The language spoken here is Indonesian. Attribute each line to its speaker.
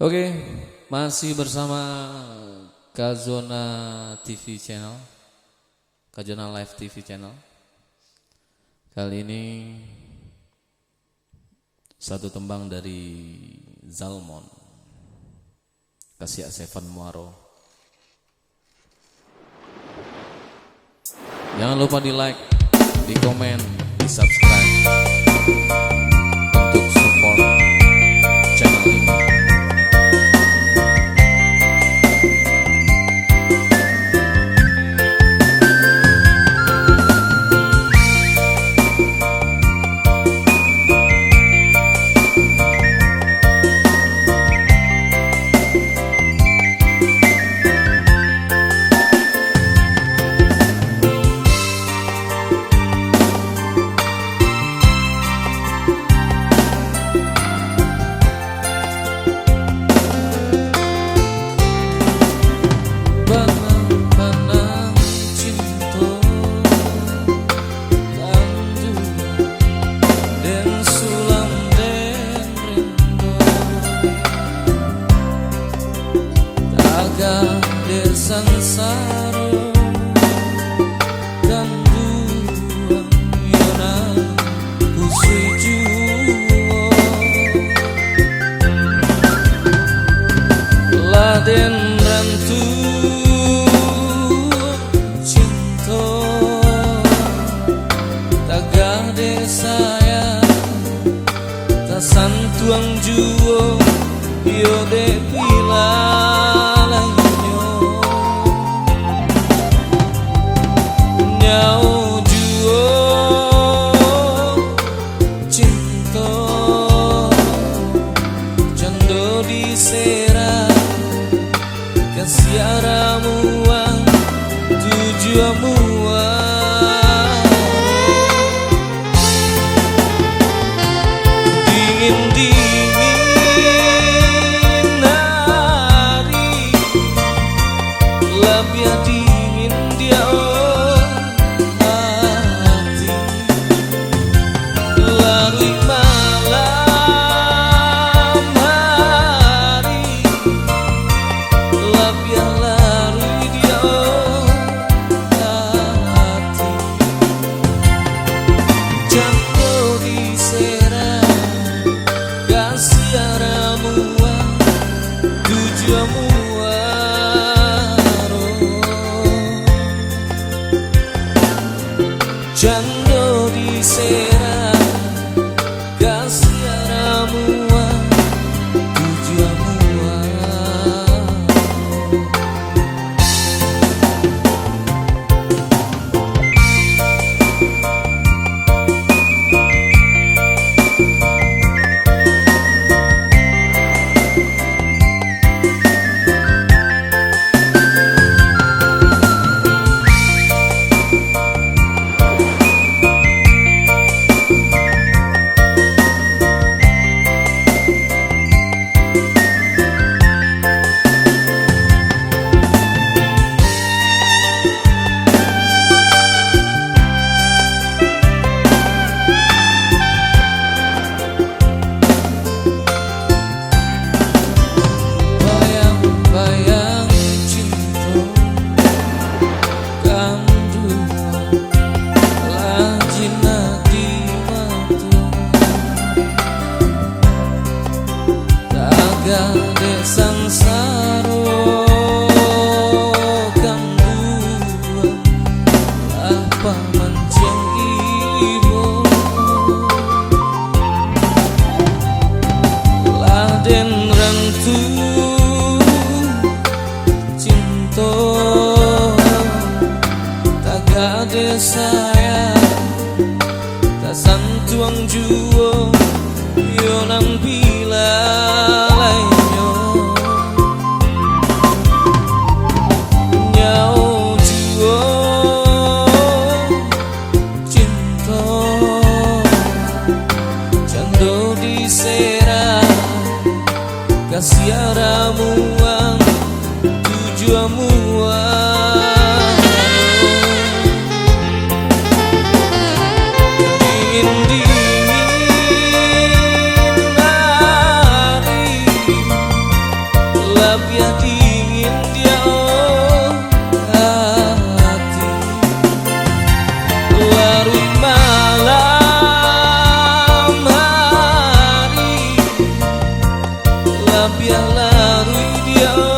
Speaker 1: Oke, masih bersama Kazona TV channel, Kazona Live TV channel. Kali ini satu tembang dari Zalmon, Kasih Seven Muaro. Jangan lupa di like, di komen, di subscribe untuk support channel ini. Sansaro dan buang yona kusui juo laden rantu cinta taga desaya tasan tuang juo yo de pilalai Kasiara muang tujuan muang dingin hari lebih dingin dia hati larut malam hari Jando di sera kasih ramua tujuan mua Sansaro kang dua apa mancing ibu laden rantu cinta taga desaya tasan tuang juo yonang bila Kasiara muang tujuan muang dingin hari
Speaker 2: biarlah dia